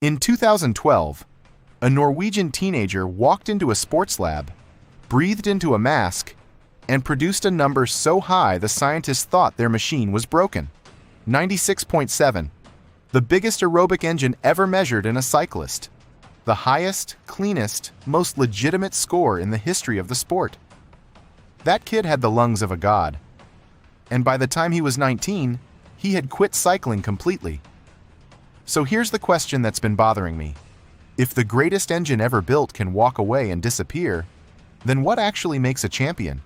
In 2012, a Norwegian teenager walked into a sports lab, breathed into a mask, and produced a number so high the scientists thought their machine was broken. 96.7, the biggest aerobic engine ever measured in a cyclist. The highest, cleanest, most legitimate score in the history of the sport. That kid had the lungs of a god. And by the time he was 19, he had quit cycling completely. So here's the question that's been bothering me. If the greatest engine ever built can walk away and disappear, then what actually makes a champion?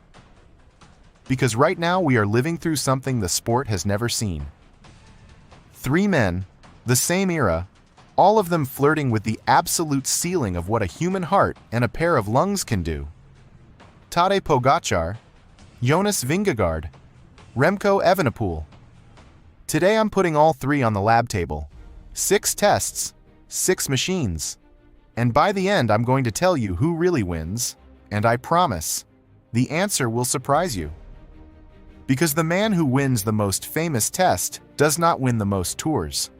Because right now we are living through something the sport has never seen. Three men, the same era, all of them flirting with the absolute ceiling of what a human heart and a pair of lungs can do. Tadej Pogačar, Jonas Vingegaard, Remco Evenepoel. Today I'm putting all three on the lab table. 6 tests, 6 machines. And by the end I'm going to tell you who really wins, and I promise, the answer will surprise you. Because the man who wins the most famous test does not win the most tours.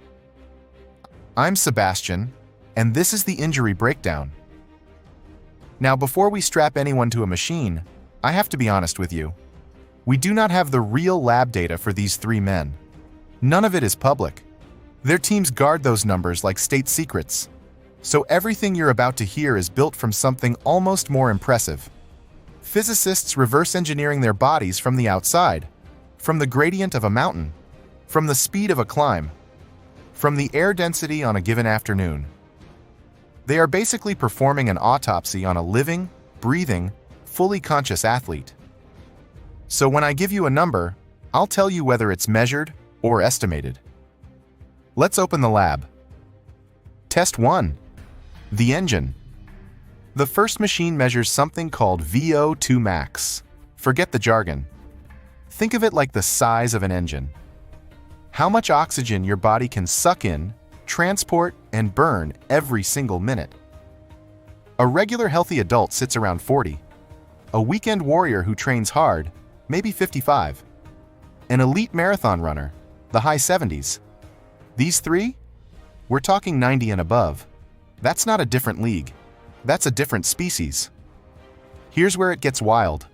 I'm Sebastian, and this is the injury breakdown. Now, before we strap anyone to a machine, I have to be honest with you. We do not have the real lab data for these 3 men. None of it is public. Their teams guard those numbers like state secrets. So everything you're about to hear is built from something almost more impressive. Physicists reverse engineering their bodies from the outside, from the gradient of a mountain, from the speed of a climb, from the air density on a given afternoon. They are basically performing an autopsy on a living, breathing, fully conscious athlete. So when I give you a number, I'll tell you whether it's measured or estimated. Let's open the lab. Test 1. The engine. The first machine measures something called VO2 max. Forget the jargon. Think of it like the size of an engine. How much oxygen your body can suck in, transport, and burn every single minute. A regular healthy adult sits around 40. A weekend warrior who trains hard, maybe 55. An elite marathon runner, the high 70s. These 3? We're talking 90 and above. That's not a different league. That's a different species. Here's where it gets wild.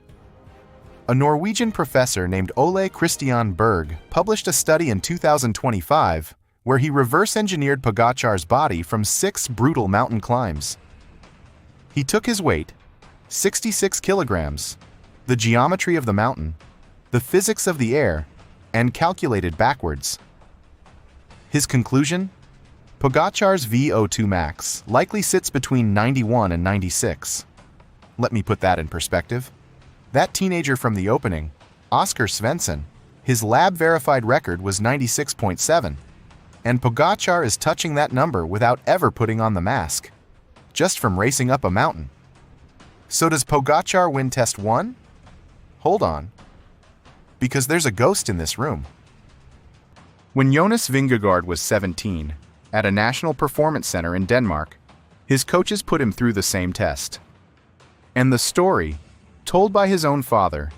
A Norwegian professor named Ole Christian Berg published a study in 2025 where he reverse-engineered Pogacar's body from 6 brutal mountain climbs. He took his weight, 66 kilograms, the geometry of the mountain, the physics of the air, and calculated backwards. His conclusion? Pogacar's VO2 max likely sits between 91 and 96. Let me put that in perspective. That teenager from the opening, Oscar Svensson, his lab-verified record was 96.7, and Pogacar is touching that number without ever putting on the mask, just from racing up a mountain. So does Pogacar win test 1? Hold on. Because there's a ghost in this room. When Jonas Vingegaard was 17, at a national performance center in Denmark, his coaches put him through the same test. And the story, told by his own father,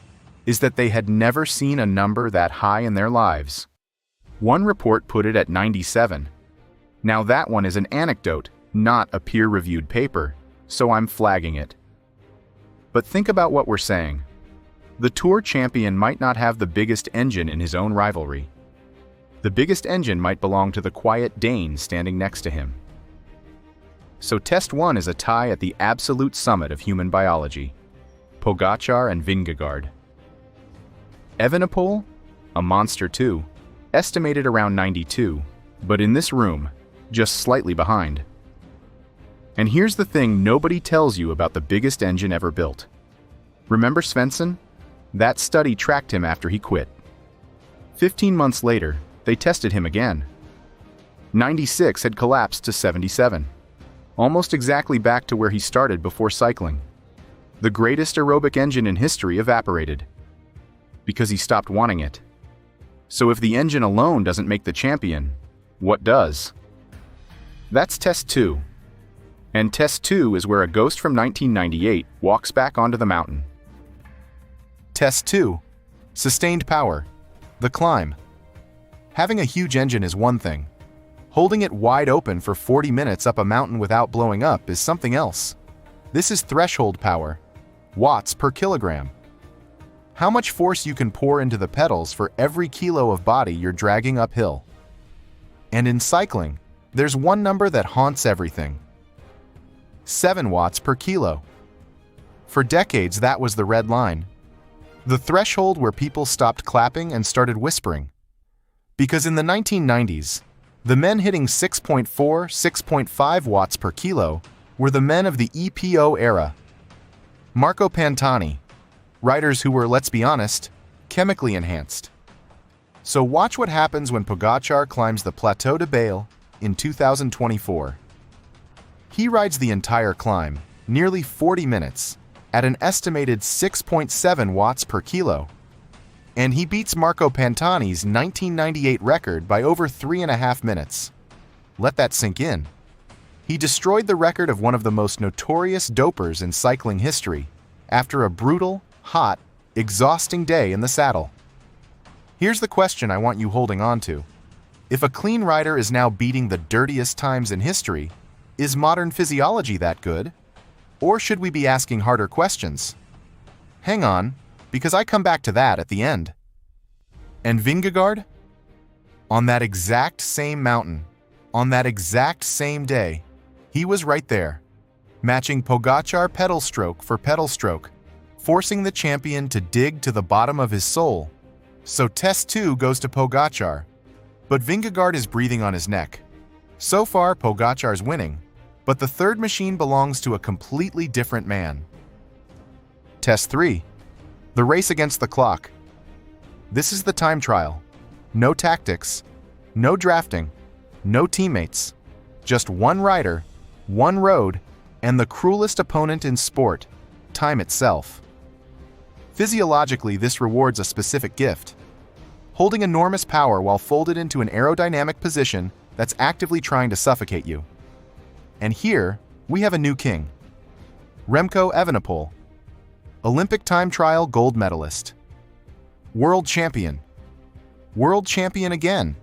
is that they had never seen a number that high in their lives. One report put it at 97. Now that one is an anecdote, not a peer-reviewed paper, so I'm flagging it. But think about what we're saying. The Tour champion might not have the biggest engine in his own rivalry. The biggest engine might belong to the quiet Dane standing next to him. So test 1 is a tie at the absolute summit of human biology. Pogacar and Vingegaard. Evenepoel, a monster too, estimated around 92, but in this room, just slightly behind. And here's the thing nobody tells you about the biggest engine ever built. Remember Svensson? That study tracked him after he quit. 15 months later, they tested him again. 96 had collapsed to 77, almost exactly back to where he started before cycling. The greatest aerobic engine in history evaporated because he stopped wanting it. So if the engine alone doesn't make the champion, what does? That's test 2. And test 2 is where a ghost from 1998 walks back onto the mountain. Test 2. Sustained power. The climb. Having a huge engine is one thing. Holding it wide open for 40 minutes up a mountain without blowing up is something else. This is threshold power, watts per kilogram. How much force you can pour into the pedals for every kilo of body you're dragging uphill. And in cycling, there's one number that haunts everything. 7 watts per kilo. For decades, that was the red line. The threshold where people stopped clapping and started whispering. Because in the 1990s, the men hitting 6.4, 6.5 watts per kilo were the men of the EPO era. Marco Pantani, riders who were, let's be honest, chemically enhanced. So watch what happens when Pogačar climbs the Plateau de Bale in 2024. He rides the entire climb, nearly 40 minutes, at an estimated 6.7 watts per kilo. And he beats Marco Pantani's 1998 record by over 3.5 minutes. Let that sink in. He destroyed the record of one of the most notorious dopers in cycling history after a brutal, hot, exhausting day in the saddle. Here's the question I want you holding on to. If a clean rider is now beating the dirtiest times in history, is modern physiology that good? Or should we be asking harder questions? Hang on, because I come back to that at the end. And Vingegaard? On that exact same mountain, on that exact same day, he was right there, matching Pogačar pedal stroke for pedal stroke, forcing the champion to dig to the bottom of his soul. So test 2 goes to Pogačar, but Vingegaard is breathing on his neck. So far, Pogačar's winning, but the third machine belongs to a completely different man. Test 3. The race against the clock. This is the time trial. No tactics, no drafting, no teammates. Just one rider, one road, and the cruelest opponent in sport, time itself. Physiologically, this rewards a specific gift. Holding enormous power while folded into an aerodynamic position that's actively trying to suffocate you. And here, we have a new king. Remco Evenepoel. Olympic time trial gold medalist. World champion. World champion again.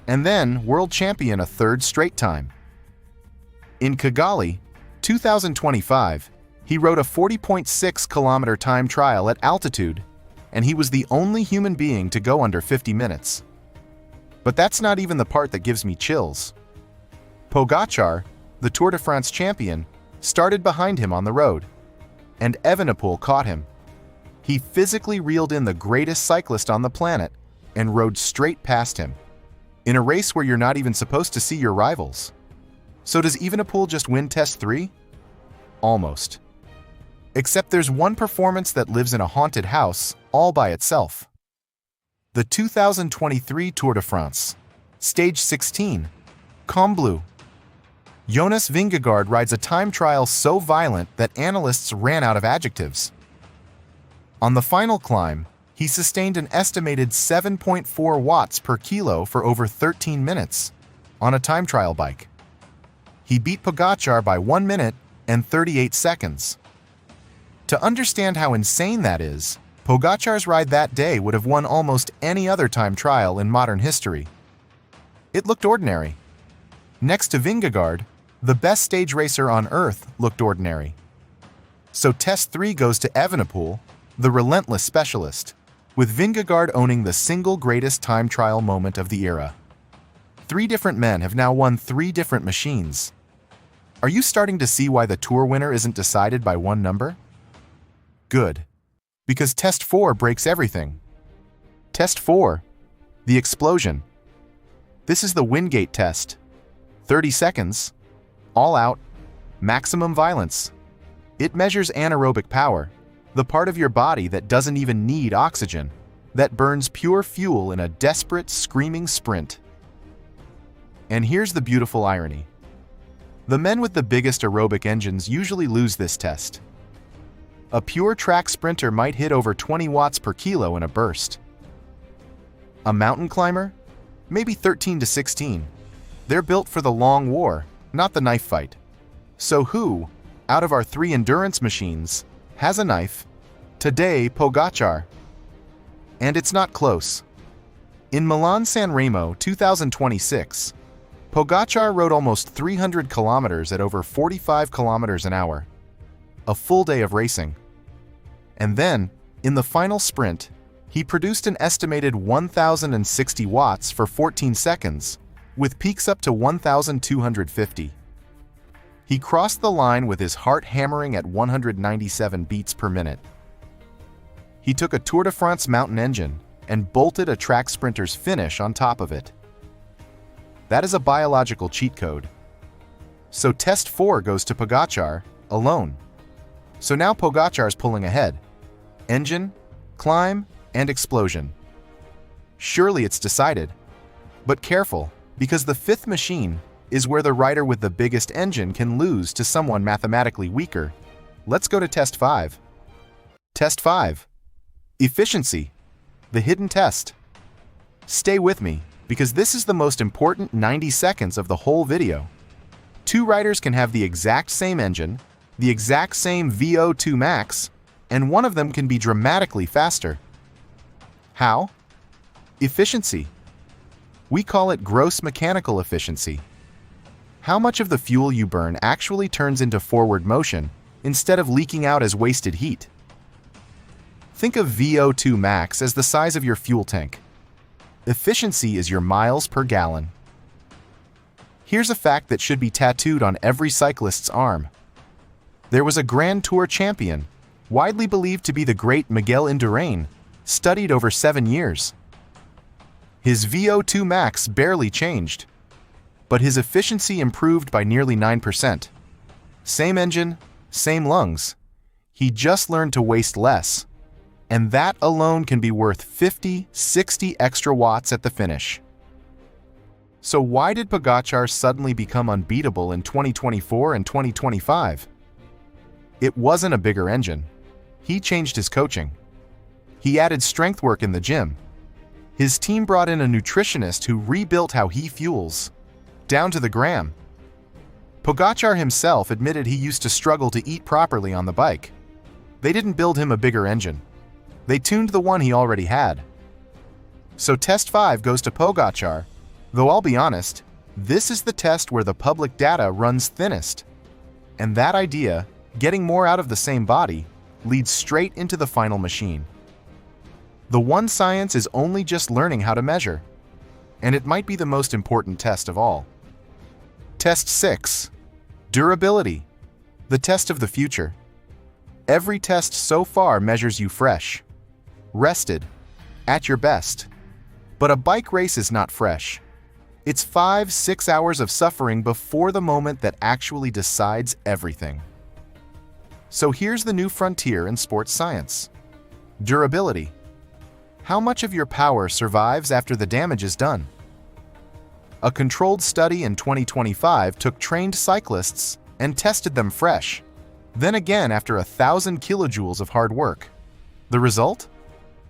And then world champion a third straight time. In Kigali, 2025, he rode a 40.6-kilometer time trial at altitude, and he was the only human being to go under 50 minutes. But that's not even the part that gives me chills. Pogačar, the Tour de France champion, started behind him on the road, and Evenepoel caught him. He physically reeled in the greatest cyclist on the planet and rode straight past him, in a race where you're not even supposed to see your rivals. So does Evenepoel just win test 3? Almost. Except there's one performance that lives in a haunted house all by itself. The 2023 Tour de France, Stage 16, Combloux. Jonas Vingegaard rides a time trial so violent that analysts ran out of adjectives. On the final climb, he sustained an estimated 7.4 watts per kilo for over 13 minutes on a time trial bike. He beat Pogačar by 1 minute and 38 seconds. To understand how insane that is, Pogačar's ride that day would have won almost any other time trial in modern history. It looked ordinary. Next to Vingegaard, the best stage racer on Earth looked ordinary. So test 3 goes to Evenepoel, the relentless specialist, with Vingegaard owning the single greatest time trial moment of the era. 3 different men have now won 3 different machines. Are you starting to see why the Tour winner isn't decided by one number? Good. Because test 4 breaks everything. Test 4. The explosion. This is the Wingate test. 30 seconds. All out, maximum violence. It measures anaerobic power, the part of your body that doesn't even need oxygen, that burns pure fuel in a desperate, screaming sprint. And here's the beautiful irony. The men with the biggest aerobic engines usually lose this test. A pure track sprinter might hit over 20 watts per kilo in a burst. A mountain climber? Maybe 13 to 16. They're built for the long war, not the knife fight. So who, out of our 3 endurance machines, has a knife? Today, Pogačar. And it's not close. In Milan-San Remo 2026, Pogačar rode almost 300 kilometers at over 45 kilometers an hour. A full day of racing. And then, in the final sprint, he produced an estimated 1,060 watts for 14 seconds, with peaks up to 1,250. He crossed the line with his heart hammering at 197 beats per minute. He took a Tour de France mountain engine and bolted a track sprinter's finish on top of it. That is a biological cheat code. So test 4 goes to Pogačar, alone. So now Pogačar's pulling ahead. Engine, climb, and explosion. Surely it's decided. But careful, because the fifth machine is where the rider with the biggest engine can lose to someone mathematically weaker. Let's go to test 5. Test 5. Efficiency. The hidden test. Stay with me, because this is the most important 90 seconds of the whole video. Two riders can have the exact same engine, the exact same VO2 max, and one of them can be dramatically faster. How? Efficiency. We call it gross mechanical efficiency. How much of the fuel you burn actually turns into forward motion instead of leaking out as wasted heat? Think of VO2 max as the size of your fuel tank. Efficiency is your miles per gallon. Here's a fact that should be tattooed on every cyclist's arm. There was a Grand Tour champion, widely believed to be the great Miguel Indurain, studied over 7 years. His VO2 max barely changed, but his efficiency improved by nearly 9%. Same engine, same lungs. He just learned to waste less. And that alone can be worth 50, 60 extra watts at the finish. So why did Pogačar suddenly become unbeatable in 2024 and 2025? It wasn't a bigger engine. He changed his coaching. He added strength work in the gym. His team brought in a nutritionist who rebuilt how he fuels, down to the gram. Pogačar himself admitted he used to struggle to eat properly on the bike. They didn't build him a bigger engine. They tuned the one he already had. So test 5 goes to Pogačar, though I'll be honest, this is the test where the public data runs thinnest. And that idea, getting more out of the same body, leads straight into the final machine. The one science is only just learning how to measure, and it might be the most important test of all. Test 6. Durability. The test of the future. Every test so far measures you fresh, rested, at your best. But a bike race is not fresh. It's 5-6 hours of suffering before the moment that actually decides everything. So here's the new frontier in sports science. Durability. How much of your power survives after the damage is done? A controlled study in 2025 took trained cyclists and tested them fresh, then again after 1,000 kilojoules of hard work. The result?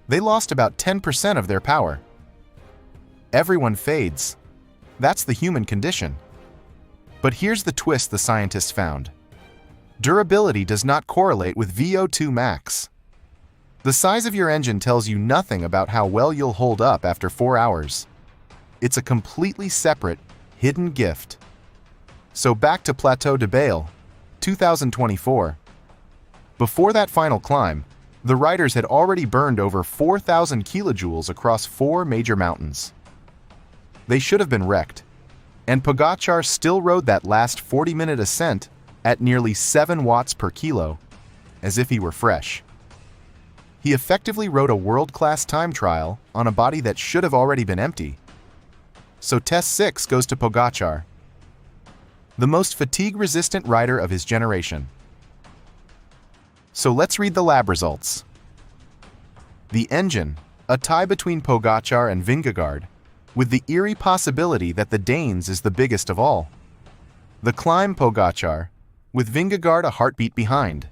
They lost about 10% of their power. Everyone fades. That's the human condition. But here's the twist the scientists found. Durability does not correlate with VO2 max. The size of your engine tells you nothing about how well you'll hold up after 4 hours. It's a completely separate, hidden gift. So back to Plateau de Bale, 2024. Before that final climb, the riders had already burned over 4,000 kilojoules across 4 major mountains. They should have been wrecked, and Pogačar still rode that last 40-minute ascent at nearly 7 watts per kilo, as if he were fresh. He effectively rode a world-class time trial on a body that should have already been empty. So test 6 goes to Pogačar, the most fatigue-resistant rider of his generation. So let's read the lab results. The engine, a tie between Pogačar and Vingegaard, with the eerie possibility that the Danes is the biggest of all. The climb Pogačar, with Vingegaard a heartbeat behind.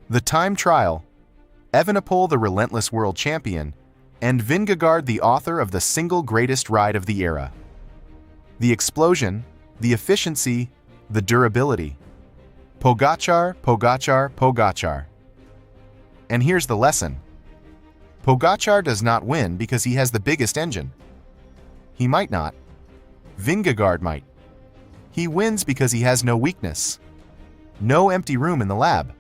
The time trial, Evenepoel the relentless world champion, and Vingegaard the author of the single greatest ride of the era. The explosion, the efficiency, the durability. Pogačar, Pogačar, Pogačar. And here's the lesson. Pogačar does not win because he has the biggest engine. He might not, Vingegaard might. He wins because he has no weakness. No empty room in the lab.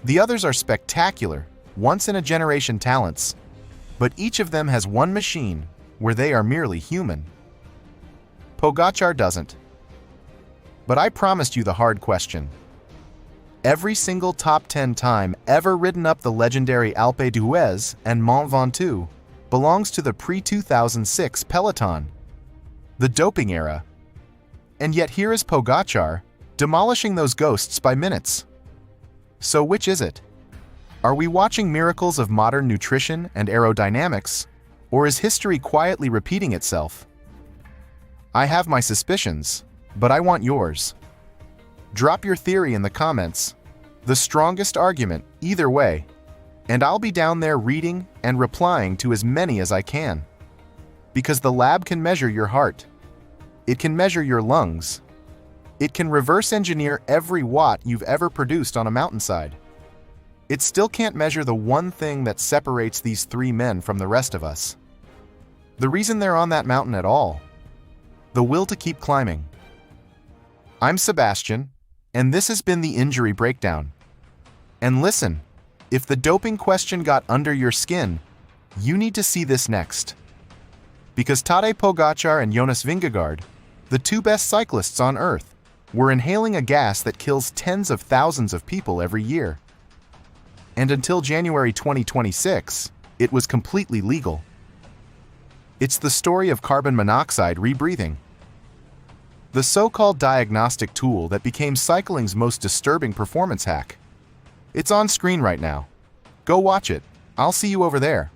The others are spectacular, once-in-a-generation talents, but each of them has one machine where they are merely human. Pogačar doesn't. But I promised you the hard question. Every single top 10 time ever ridden up the legendary Alpe d'Huez and Mont Ventoux belongs to the pre-2006 peloton, the doping era. And yet here is Pogačar, demolishing those ghosts by minutes. So which is it? Are we watching miracles of modern nutrition and aerodynamics, or is history quietly repeating itself? I have my suspicions, but I want yours. Drop your theory in the comments, the strongest argument either way, and I'll be down there reading and replying to as many as I can. Because the lab can measure your heart. It can measure your lungs. It can reverse engineer every watt you've ever produced on a mountainside. It still can't measure the one thing that separates these three men from the rest of us. The reason they're on that mountain at all. The will to keep climbing. I'm Sebastian, and this has been the Injury Breakdown. And listen, if the doping question got under your skin, you need to see this next. Because Tadej Pogačar and Jonas Vingegaard, the two best cyclists on Earth, were inhaling a gas that kills tens of thousands of people every year. And until January 2026, it was completely legal. It's the story of carbon monoxide rebreathing. The so-called diagnostic tool that became cycling's most disturbing performance hack. It's on screen right now. Go watch it. I'll see you over there.